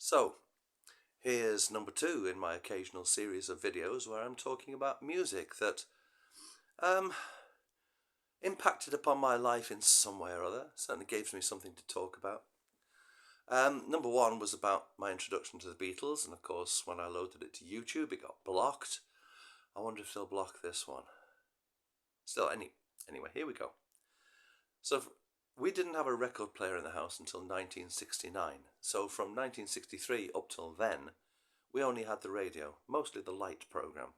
So, here's number 2 in my occasional series of videos where I'm talking about music that um, impacted upon my life in some way or other. Certainly gave me something to talk about. Number 1 was about my introduction to the Beatles, and of course when I loaded it to YouTube it got blocked. I wonder if they'll block this one. Still, anyway, here we go. So we didn't have a record player in the house until 1969. So from 1963 up till then, we only had the radio, mostly the Light programme,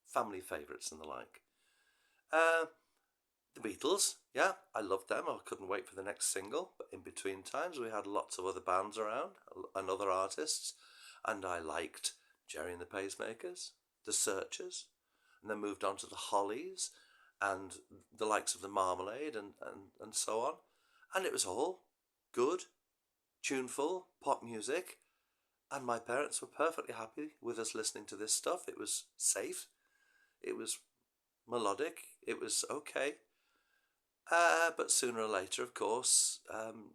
family favourites and the like. The Beatles, yeah, I loved them. I couldn't wait for the next single. But in between times, we had lots of other bands around and other artists. And I liked Gerry and the Pacemakers, The Searchers, and then moved on to the Hollies and the likes of the Marmalade and so on. And it was all good, tuneful, pop music. And my parents were perfectly happy with us listening to this stuff. It was safe. It was melodic. It was okay. But sooner or later, of course,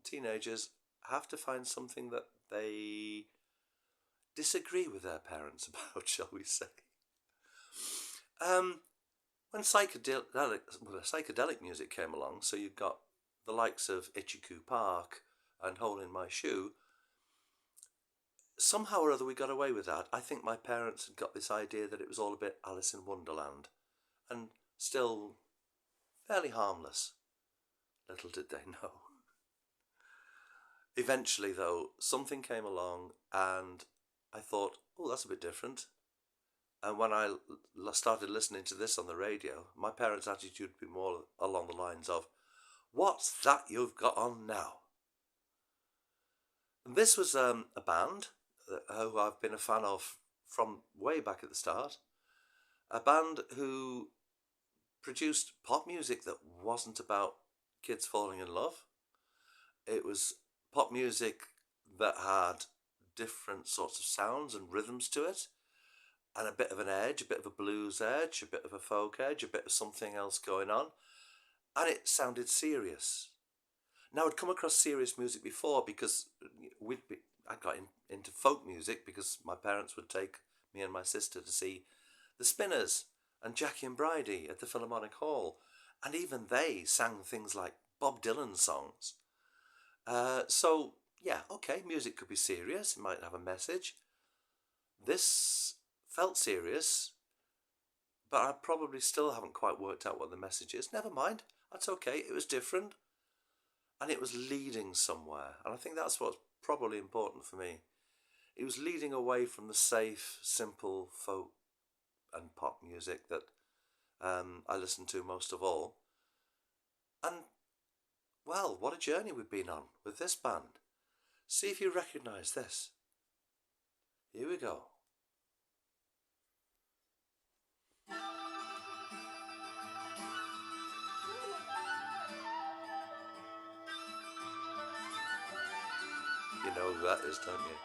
teenagers have to find something that they disagree with their parents about, shall we say. When psychedelic music came along, so you got the likes of Itchy-Coo Park and Hole in My Shoe, somehow or other we got away with that. I think my parents had got this idea that it was all a bit Alice in Wonderland, and still fairly harmless. Little did they know. Eventually, though, something came along and I thought, oh, that's a bit different. And when I started listening to this on the radio, my parents' attitude would be more along the lines of, what's that you've got on now? And this was a band who I've been a fan of from way back at the start. A band who produced pop music that wasn't about kids falling in love. It was pop music that had different sorts of sounds and rhythms to it, and a bit of an edge, a bit of a blues edge, a bit of a folk edge, a bit of something else going on, and it sounded serious. Now, I'd come across serious music before because I got into folk music because my parents would take me and my sister to see the Spinners and Jackie and Bridie at the Philharmonic Hall, and even they sang things like Bob Dylan songs. So, yeah, okay, music could be serious, it might have a message. This felt serious, but I probably still haven't quite worked out what the message is. Never mind, that's okay, it was different, and it was leading somewhere, and I think that's what's probably important for me. It was leading away from the safe, simple folk and pop music that I listened to most of all. And, well, what a journey we've been on with this band. See if you recognise this. Here we go. You know who that is, don't you?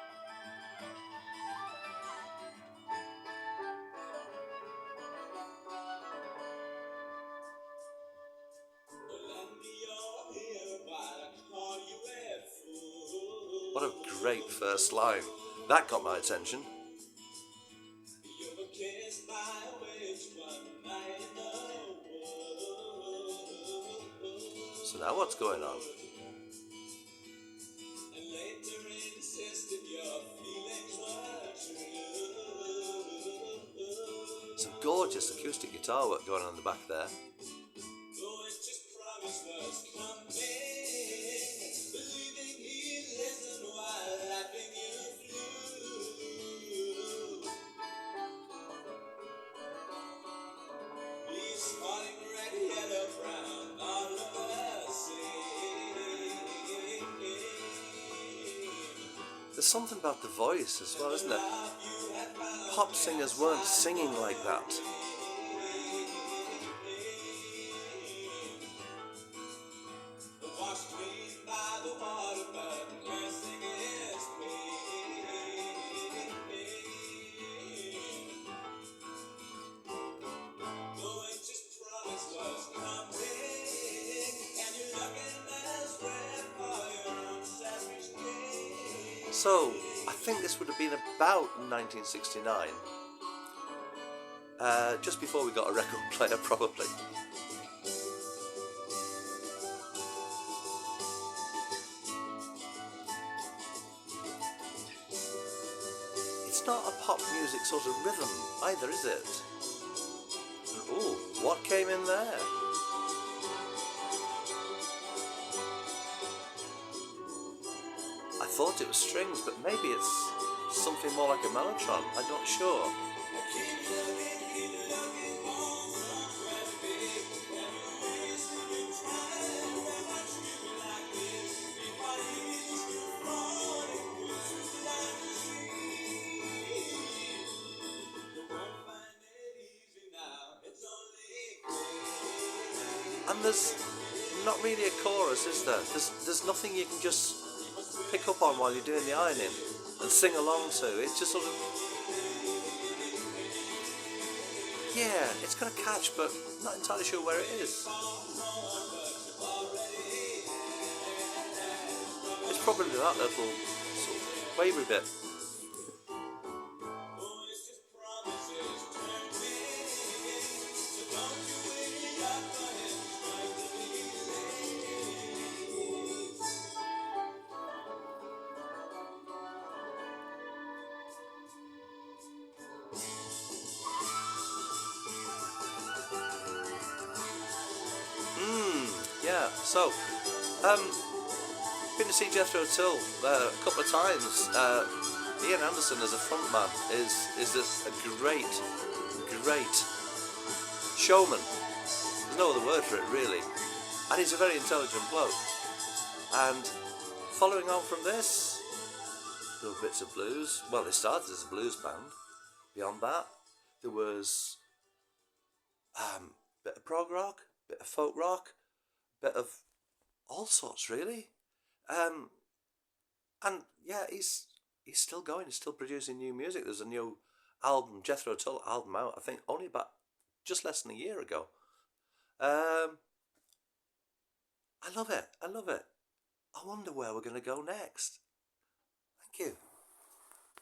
What a great first line. That got my attention. So now what's going on? Some gorgeous acoustic guitar work going on in the back there. There's something about the voice as well, isn't there? Pop singers weren't singing like that. So, I think this would have been about 1969, just before we got a record player, probably. It's not a pop music sort of rhythm either, is it? Ooh, what came in there? I thought it was strings, but maybe it's something more like a mellotron. I'm not sure. And there's not really a chorus, is there? There's nothing you can just pick up on while you're doing the ironing and sing along to. It's just sort of, yeah, it's got a catch, but not entirely sure where it is. It's probably that little sort of wavery bit. Yeah, so, been to see Jethro Tull a couple of times. Ian Anderson as a frontman is a great showman. There's no other word for it, really. And he's a very intelligent bloke. And following on from this, little bits of blues. Well, they started as a blues band. Beyond that, there was a bit of prog rock, bit of folk rock, bit of all sorts, really. And yeah, he's still going. He's still producing new music. There's a new album, Jethro Tull album out, I think only about just less than a year ago. I love it. I love it. I wonder where we're going to go next. Thank you.